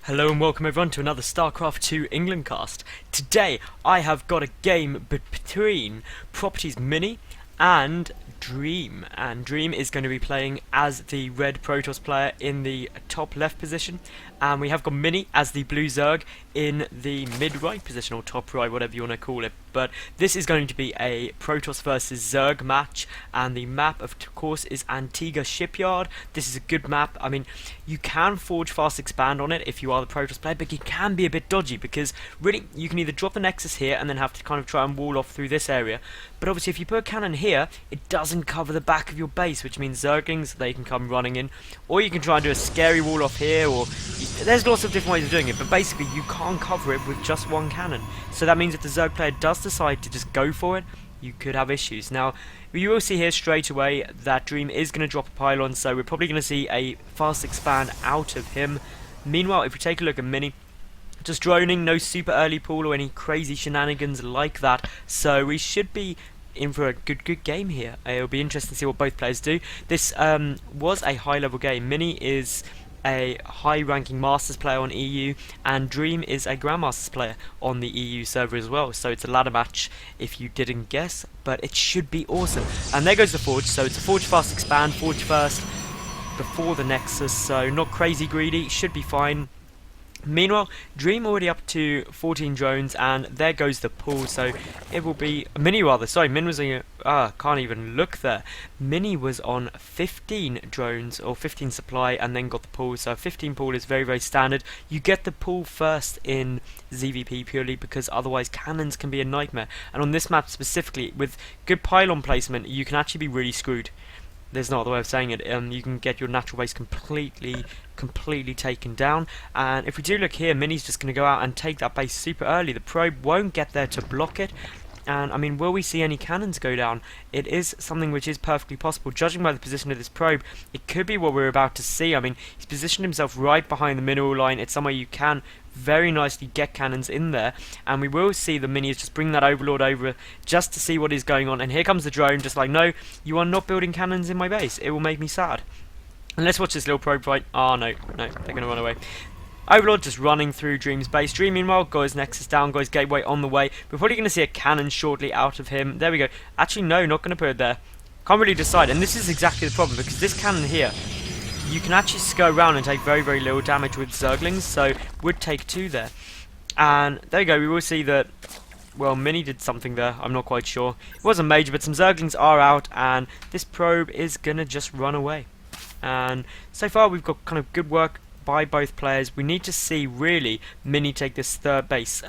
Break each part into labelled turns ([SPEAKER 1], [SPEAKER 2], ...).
[SPEAKER 1] Hello and welcome everyone to another StarCraft 2 England cast. Today I have got a game between prOpMini and dDreAm, and dDreAm is going to be playing as the red Protoss player in the top left position, and we have got Mini as the blue Zerg in the mid right position, or top right, whatever you want to call it. But this is going to be a Protoss versus Zerg match, and the map of course is Antigua Shipyard. This is a good map. I mean, you can forge fast expand on it if you are the Protoss player, but it can be a bit dodgy because really you can either drop the Nexus here and then have to kind of try and wall off through this area, but obviously if you put a cannon here it doesn't cover the back of your base, which means Zerglings, they can come running in, or you can try and do a scary wall off here, or there's lots of different ways of doing it, but basically you can't cover it with just one cannon. So that means if the Zerg player does decide to just go for it, you could have issues. Now you will see here straight away that dDreAm is going to drop a pylon, so we're probably going to see a fast expand out of him. Meanwhile, if we take a look at Mini, just droning, no super early pull or any crazy shenanigans like that, so we should be in for a good game here. It'll be interesting to see what both players do. This was a high level game. Mini is a high ranking Masters player on EU, and dDreAm is a Grandmasters player on the EU server as well, so it's a ladder match if you didn't guess, but it should be awesome. And there goes the forge, so it's a forge fast expand, forge first before the Nexus, so not crazy greedy, should be fine. Meanwhile, dDreAm already up to 14 drones, and there goes the pull, so it will be Mini rather. Sorry, Min was on can't even look there. Mini was on 15 drones or 15 supply, and then got the pull. So 15 pull is very standard. You get the pull first in ZVP purely because otherwise cannons can be a nightmare. And on this map specifically, with good pylon placement, you can actually be really screwed. There's no other way of saying it. You can get your natural base completely taken down, and if we do look here, Mini's just going to go out and take that base super early. The probe won't get there to block it, and I mean, will we see any cannons go down? It is something which is perfectly possible. Judging by the position of this probe, it could be what we're about to see. I mean, he's positioned himself right behind the mineral line. It's somewhere you can very nicely get cannons in there, and we will see the Mini is just bring that Overlord over just to see what is going on. And here comes the drone, just like, no, you are not building cannons in my base. It will make me sad. And let's watch this little probe fight. Oh no, they're going to run away. Overlord just running through dDreAm's base. dDreAm meanwhile got his Nexus down, got his Gateway on the way. We're probably going to see a cannon shortly out of him. There we go. Actually no, not going to put it there. Can't really decide, and this is exactly the problem, because this cannon here, you can actually go around and take very little damage with Zerglings, so would take 2 there. And there you go, we will see that, well, Mini did something there, I'm not quite sure. It wasn't major, but some Zerglings are out, and this probe is going to just run away. And so far we've got kind of good work by both players. We need to see really Mini take this third base.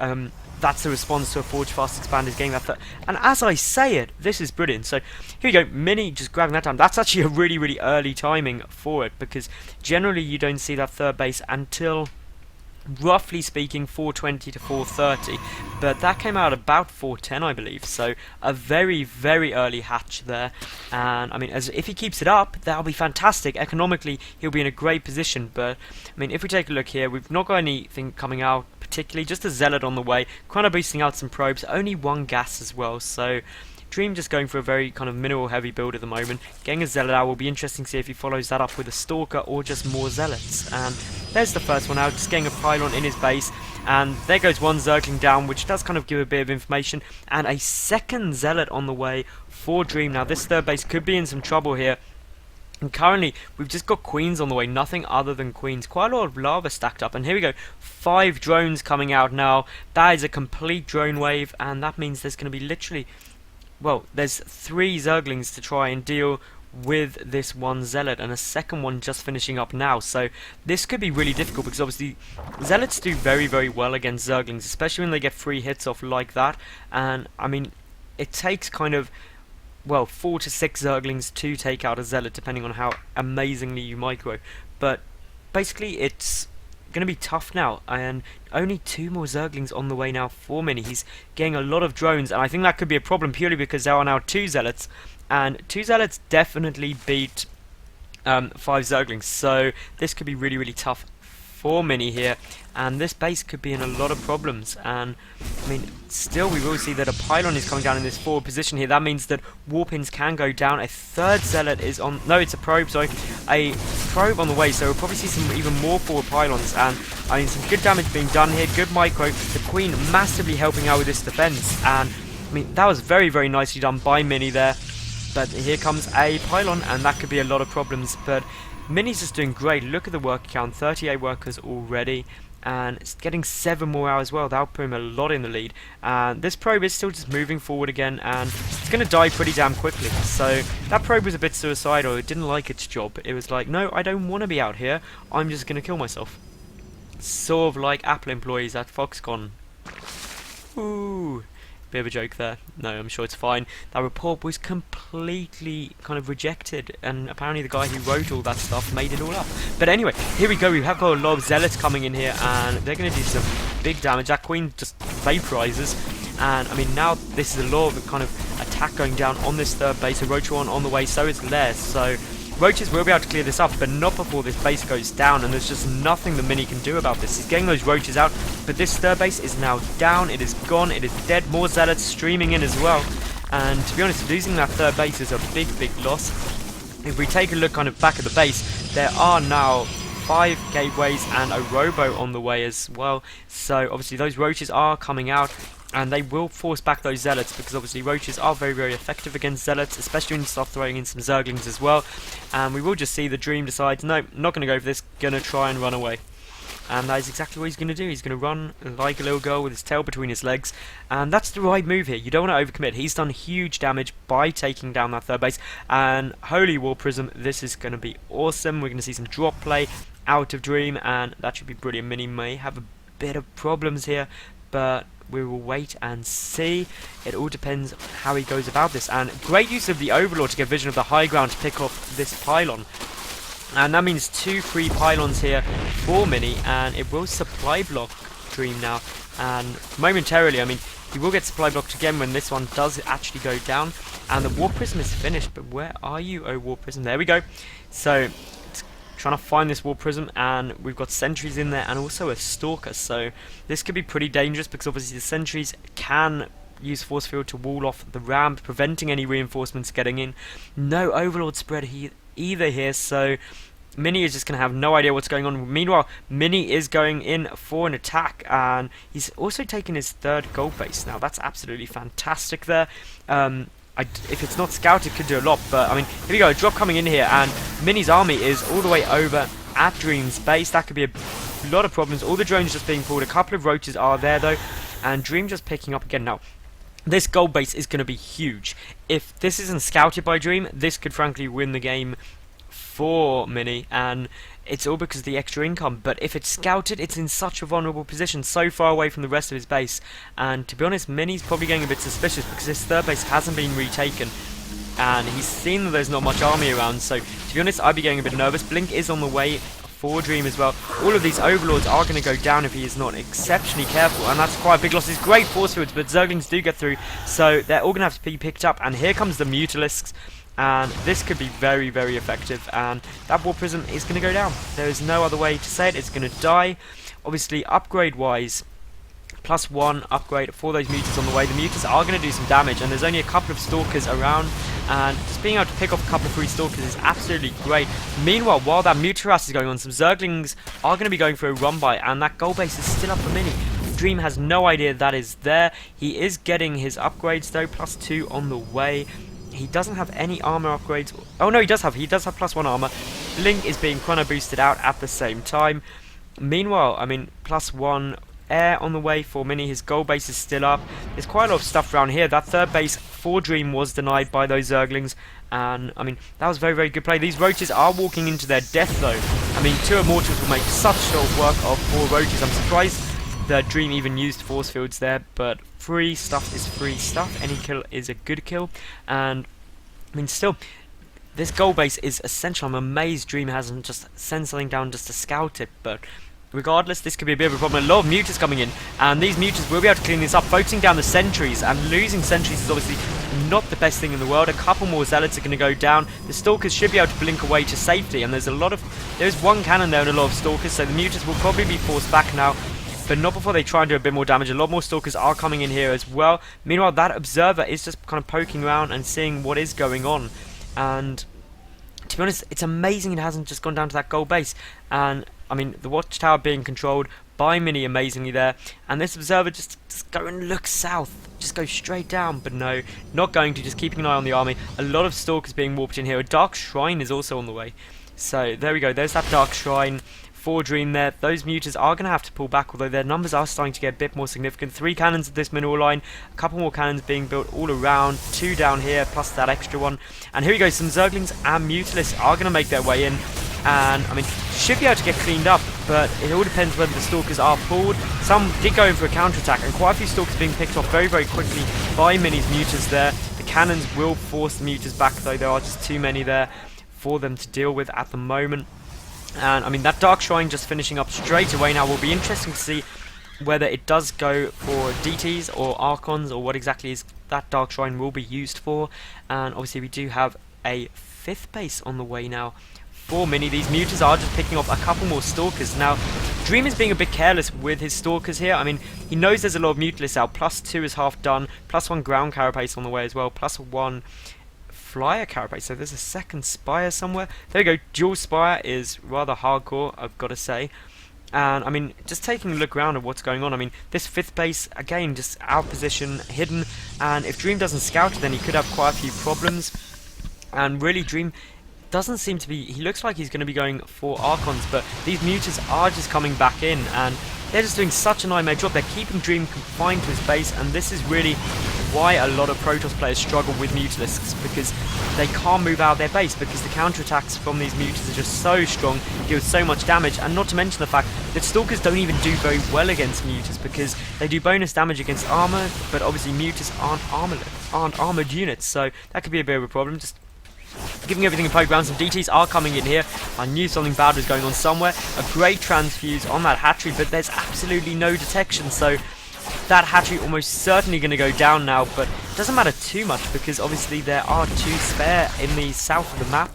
[SPEAKER 1] That's the response to a forge fast expand, is getting that third. And as I say it, this is brilliant. So here we go, Mini just grabbing that time. That's actually a really early timing for it, because generally you don't see that third base until, roughly speaking, 420 to 430, but that came out about 410 I believe, so a very early hatch there. And I mean, if he keeps it up, that'll be fantastic. Economically he'll be in a great position, but I mean, if we take a look here, we've not got anything coming out particularly, just a Zealot on the way, kind of boosting out some probes, only 1 gas as well, so dDreAm just going for a very kind of mineral heavy build at the moment. Getting a Zealot out will be interesting to see if he follows that up with a Stalker or just more Zealots. And there's the first one out, just getting a pylon in his base. And there goes 1 Zergling down, which does kind of give a bit of information. And a second Zealot on the way for dDreAm. Now this third base could be in some trouble here. And currently, we've just got Queens on the way, nothing other than Queens. Quite a lot of lava stacked up, and here we go, 5 drones coming out now. That is a complete drone wave, and that means there's going to be literally, well, there's 3 Zerglings to try and deal with this 1 Zealot, and a second one just finishing up now. So this could be really difficult, because obviously Zealots do very well against Zerglings, especially when they get free hits off like that. And I mean, it takes kind of, well, 4 to 6 Zerglings to take out a Zealot, depending on how amazingly you micro. But basically it's going to be tough now, and only 2 more Zerglings on the way now for Mini. He's getting a lot of drones, and I think that could be a problem purely because there are now 2 Zealots, and 2 Zealots definitely beat 5 Zerglings, so this could be really tough for Mini here. and this base could be in a lot of problems. And I mean, still we will see that a pylon is coming down in this forward position here. That means that warpins can go down. A third zealot is on, no, it's a probe, sorry, a probe on the way, so we'll probably see some even more forward pylons. And I mean, some good damage being done here, good micro, the Queen massively helping out with this defense. And I mean, that was very, very nicely done by Mini there. But here comes a pylon, and that could be a lot of problems. But Mini's just doing great. Look at the worker count, 38 workers already, and it's getting 7 more out as well. That'll put him a lot in the lead. And this probe is still just moving forward again, and it's going to die pretty damn quickly. So that probe was a bit suicidal. It didn't like its job. It was like, no, I don't want to be out here. I'm just going to kill myself. Sort of like Apple employees at Foxconn. Ooh. Bit of a joke there. No, I'm sure it's fine. That report was completely kind of rejected, and apparently the guy who wrote all that stuff made it all up. But anyway, here we go. We have got a lot of zealots coming in here, and they're going to do some big damage. That Queen just vaporizes, and I mean, now this is a lot of kind of attack going down on this third base. A Roach on the way, so is Les. So Roaches will be able to clear this up, but not before this base goes down, and there's just nothing the Mini can do about this. He's getting those Roaches out, but this third base is now down, it is gone, it is dead. More Zealots streaming in as well, and to be honest, losing that third base is a big, big loss. If we take a look kind of back at the base, there are now 5 gateways and a Robo on the way as well, so obviously those Roaches are coming out, and they will force back those Zealots, because obviously Roaches are very, very effective against Zealots, especially when you start throwing in some Zerglings as well. And we will just see the Dream decides, no, not going to go for this, going to try and run away. And that is exactly what he's going to do. He's going to run like a little girl with his tail between his legs, and that's the right move here. You don't want to overcommit. He's done huge damage by taking down that third base, and holy War Prism, this is going to be awesome. We're going to see some drop play out of Dream, and that should be brilliant. Mini may have a bit of problems here, but we will wait and see. It all depends how he goes about this. And great use of the Overlord to get vision of the high ground to pick off this pylon. And that means 2 free pylons here for Mini, and it will supply block Dream now. And momentarily, I mean, he will get supply blocked again when this one does actually go down. And the War Prism is finished, but where are you, oh War Prism? There we go. So trying to find this War Prism, and we've got sentries in there and also a Stalker, so this could be pretty dangerous, because obviously the sentries can use force field to wall off the ramp, preventing any reinforcements getting in. No Overlord spread either here, so Mini is just going to have no idea what's going on. Meanwhile, Mini is going in for an attack, and he's also taken his 3rd gold base now. That's absolutely fantastic there. If it's not scouted, it could do a lot, but I mean, here we go, a drop coming in here, and Mini's army is all the way over at Dream's base. That could be a lot of problems. All the drones just being pulled, a couple of Roaches are there though, and Dream just picking up again. Now, this gold base is going to be huge. If this isn't scouted by Dream, this could frankly win the game for Mini, and it's all because of the extra income. But if it's scouted, it's in such a vulnerable position, so far away from the rest of his base. And to be honest, Mini's probably getting a bit suspicious, because his third base hasn't been retaken, and he's seen that there's not much army around. So to be honest, I'd be getting a bit nervous. Blink is on the way for Dream as well. All of these Overlords are going to go down if he is not exceptionally careful, and that's quite a big loss. It's great force fields, but Zerglings do get through, so they're all going to have to be picked up. And here comes the Mutalisks, and this could be very, very effective, and that War Prism is going to go down. There is no other way to say it. It's going to die. Obviously, upgrade-wise, +1 upgrade for those Mutas on the way. The Mutas are going to do some damage, and there's only a couple of Stalkers around, and just being able to pick off a couple of free Stalkers is absolutely great. Meanwhile, while that Mutaras is going on, some Zerglings are going to be going for a run-by, and that gold base is still up for Mini. Dream has no idea that is there. He is getting his upgrades, though, +2 on the way. He doesn't have any armor upgrades. Oh no, he does have +1 armor. Blink is being chrono boosted out at the same time. Meanwhile, I mean, +1 air on the way for Mini. His gold base is still up. There's quite a lot of stuff around here. That third base for Dream was denied by those Zerglings, and I mean, that was very, very good play. These Roaches are walking into their death though. I mean, 2 Immortals will make such short work of 4 Roaches. I'm surprised that Dream even used force fields there, but free stuff is free stuff. Any kill is a good kill, and I mean, still, this gold base is essential. I'm amazed Dream hasn't just sent something down just to scout it, but regardless, this could be a bit of a problem. A lot of Mutas coming in, and these Mutas will be able to clean this up, focusing down the sentries, and losing sentries is obviously not the best thing in the world. A couple more zealots are going to go down. The stalkers should be able to blink away to safety, and there's one cannon there and a lot of stalkers, so the mutas will probably be forced back now, but not before they try and do a bit more damage. A lot more stalkers are coming in here as well. Meanwhile, that observer is just kind of poking around and seeing what is going on, and to be honest, it's amazing it hasn't just gone down to that gold base. And I mean, the watchtower being controlled by Mini amazingly there, and this observer just go and look south, just go straight down, but no, not going to, just keeping an eye on the army. A lot of stalkers being warped in here. A dark shrine is also on the way, so there we go, there's that dark shrine for Dream there. Those mutas are going to have to pull back, although their numbers are starting to get a bit more significant. 3 cannons at this mineral line, a couple more cannons being built all around, 2 down here plus that extra one, and here we go, some zerglings and mutalisks are going to make their way in, and I mean, should be able to get cleaned up, but it all depends whether the stalkers are pulled. Some did go in for a counterattack, and quite a few stalkers being picked off very, very quickly by Mini's mutas there. The cannons will force the mutas back, though there are just too many there for them to deal with at the moment. And I mean, that Dark Shrine just finishing up straight away now. Will be interesting to see whether it does go for DTs or Archons, or what exactly is that Dark Shrine will be used for. And obviously we do have a 5th base on the way now for Mini. These mutas are just picking off a couple more stalkers. Now, Dream is being a bit careless with his stalkers here. I mean, he knows there's a lot of mutalisks out. +2 is half done, +1 ground carapace on the way as well, +1 flyer carapace, so there's a second spire somewhere. There we go, dual spire is rather hardcore, I've got to say. And I mean, just taking a look around at what's going on, I mean, this 5th base, again, just out position, hidden, and if Dream doesn't scout it, then he could have quite a few problems. And really, Dream doesn't seem to be, he looks like he's going to be going for Archons, but these mutas are just coming back in, and they're just doing such a nightmare job. They're keeping Dream confined to his base, and this is really why a lot of Protoss players struggle with mutalisks, because they can't move out of their base, because the counterattacks from these mutas are just so strong, deal so much damage, and not to mention the fact that stalkers don't even do very well against mutas, because they do bonus damage against armor, but obviously mutas aren't armored units, so that could be a bit of a problem. Just giving everything a poke around. Some DTs are coming in here. I knew something bad was going on somewhere. A great transfuse on that hatchery, but there's absolutely no detection, so that hatchery almost certainly going to go down now, but it doesn't matter too much, because obviously there are 2 spare in the south of the map,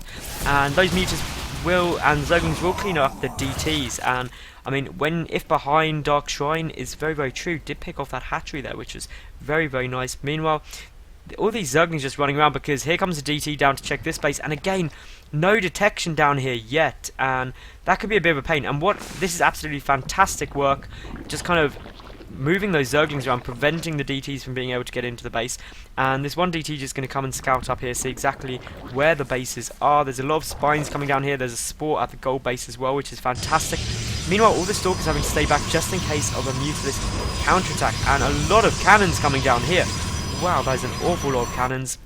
[SPEAKER 1] and those mutas will, and zerglings will clean up the DTs. And I mean, if behind Dark Shrine is very, very true, did pick off that hatchery there, which is very, very nice. Meanwhile, all these zerglings just running around, because here comes a DT down to check this base, and again, no detection down here yet, and that could be a bit of a pain. And this is absolutely fantastic work, just kind of moving those zerglings around, preventing the DTs from being able to get into the base. And this one DT just going to come and scout up here, see exactly where the bases are. There's a lot of spines coming down here. There's a spore at the gold base as well, which is fantastic. Meanwhile, all the stalkers having to stay back just in case of a mutalisk counterattack, and a lot of cannons coming down here. Wow, that is an awful lot of cannons.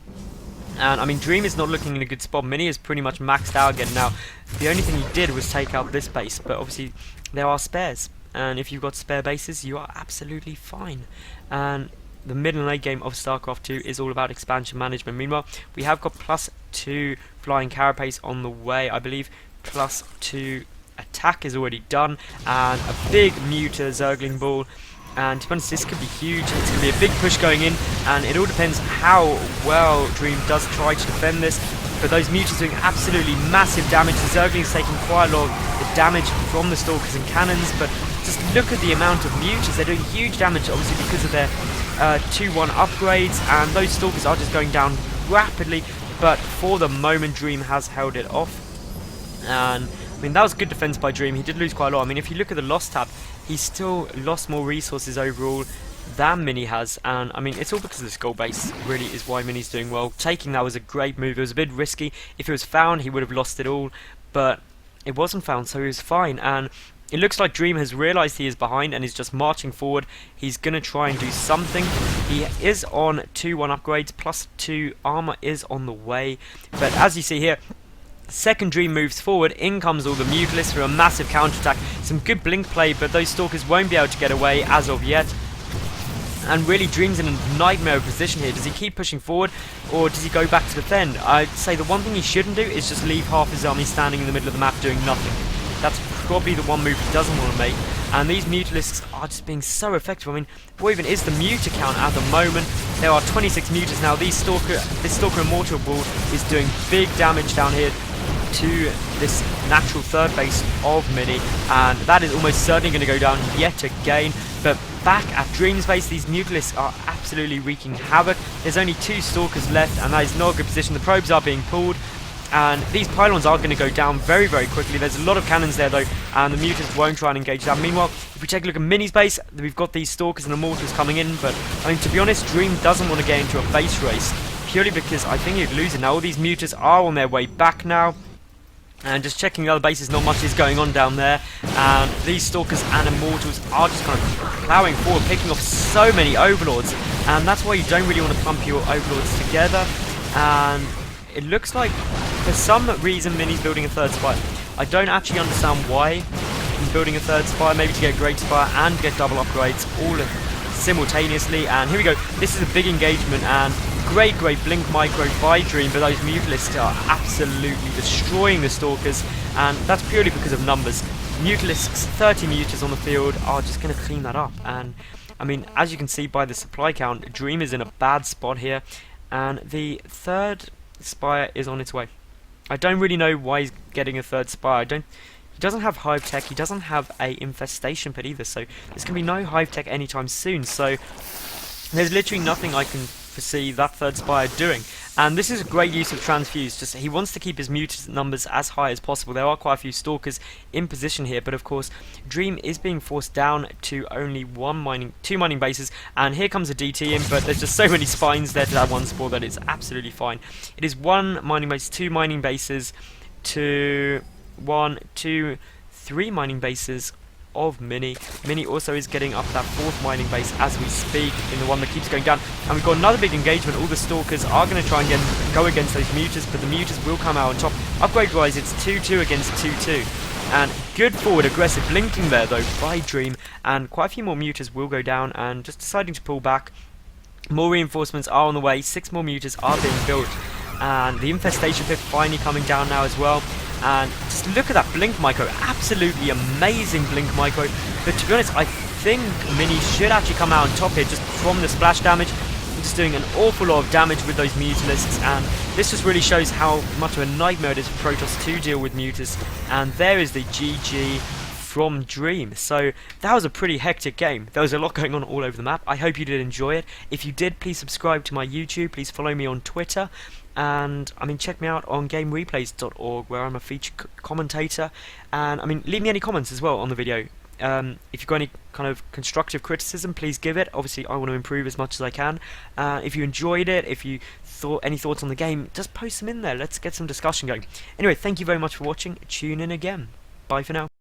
[SPEAKER 1] And I mean, Dream is not looking in a good spot. Mini is pretty much maxed out again now. The only thing he did was take out this base, but obviously there are spares, and if you've got spare bases, you are absolutely fine. And the mid and late game of StarCraft 2 is all about expansion management. Meanwhile, we have got +2 flying carapace on the way. I believe +2 attack is already done, and a big muta zergling ball. And to be honest, this could be huge. It's going to be a big push going in, and it all depends how well Dream does try to defend this. But those mutas doing absolutely massive damage. The zerglings taking quite a lot of the damage from the stalkers and cannons, but just look at the amount of mutas. They're doing huge damage, obviously, because of their 2-1 upgrades, and those stalkers are just going down rapidly. But for the moment, Dream has held it off. And I mean, that was good defense by Dream. He did lose quite a lot. I mean, if you look at the loss tab, he's still lost more resources overall than Mini has, and I mean, it's all because of this gold base really is why Mini's doing well. Taking that was a great move. It was a bit risky. If it was found, he would have lost it all, but it wasn't found, so he was fine. And it looks like Dream has realised he is behind and is just marching forward. He's going to try and do something. He is on 2-1 upgrades, +2 armor is on the way, but as you see here, second Dream moves forward, in comes all the mutalisks for a massive counterattack. Some good blink play, but those stalkers won't be able to get away as of yet. And really, Dream's in a nightmare position here. Does he keep pushing forward, or does he go back to defend? I'd say the one thing he shouldn't do is just leave half his army standing in the middle of the map doing nothing. That's probably the one move he doesn't want to make. and these Mutalisks are just being so effective. I mean, what even is the Muta count at the moment? There are 26 Mutas now. This Stalker Immortal build is doing big damage down here to this natural third base of Mini, and that is almost certainly going to go down yet again. But back at Dream's base, these Mutalisks are absolutely wreaking havoc. There's only 2 Stalkers left, and that is not a good position. The probes are being pulled, and these pylons are going to go down very, very quickly. There's a lot of cannons there though, and the Mutas won't try and engage that. Meanwhile, if we take a look at Mini's base, we've got these Stalkers and Immortals coming in, but I mean, to be honest, Dream doesn't want to get into a base race, purely because I think he'd lose it. Now all these Mutas are on their way back now, and just checking the other bases, not much is going on down there, and these Stalkers and Immortals are just kind of ploughing forward, picking off so many Overlords, and that's why you don't really want to pump your Overlords together. And it looks like for some reason Mini's building a third spire. I don't actually understand why he's building a third spire, maybe to get Great Spire and get double upgrades all simultaneously. And here we go, this is a big engagement, and great Blink Micro by Dream, but those Mutalisks are absolutely destroying the Stalkers, and that's purely because of numbers. Mutalisks, 30 Mutas on the field, are just going to clean that up. And I mean, as you can see by the supply count, Dream is in a bad spot here, and the third spire is on its way. I don't really know why he's getting a third spire. He doesn't have hive tech, he doesn't have a infestation pit either, so there's going to be no hive tech anytime soon, so there's literally nothing I can foresee that third spire doing. And this is a great use of Transfuse. Just he wants to keep his mutant numbers as high as possible. There are quite a few Stalkers in position here, but of course Dream is being forced down to only two mining bases, and here comes a DT in, but there's just so many spines there to that one spore that it's absolutely fine. It is 1 mining base, 2 mining bases, to 1, 2, 3 mining bases of Mini. Mini also is getting up that 4th mining base as we speak, in the one that keeps going down. And we've got another big engagement. All the Stalkers are going to try and go against those Mutas, but the Mutas will come out on top. Upgrade-wise, it's 2-2 against 2-2. And good forward aggressive blinking there though by Dream, and quite a few more Mutas will go down, and just deciding to pull back. More reinforcements are on the way, 6 more Mutas are being built, and the infestation pit finally coming down now as well. And just look at that Blink Micro, absolutely amazing Blink Micro. But to be honest, I think Mini should actually come out on top here just from the splash damage. Just doing an awful lot of damage with those Mutalisks, and this just really shows how much of a nightmare it is for Protoss to deal with Mutas. And there is the GG from Dream. So that was a pretty hectic game. There was a lot going on all over the map. I hope you did enjoy it. If you did, please subscribe to my YouTube, please follow me on Twitter, and I mean, check me out on gamereplays.org, where I'm a featured commentator. And I mean, leave me any comments as well on the video. If you've got any kind of constructive criticism, please give it. Obviously I want to improve as much as I can. If you enjoyed it, if you thought any thoughts on the game, just post them in there. Let's get some discussion going. Anyway, thank you very much for watching. Tune in again. Bye for now.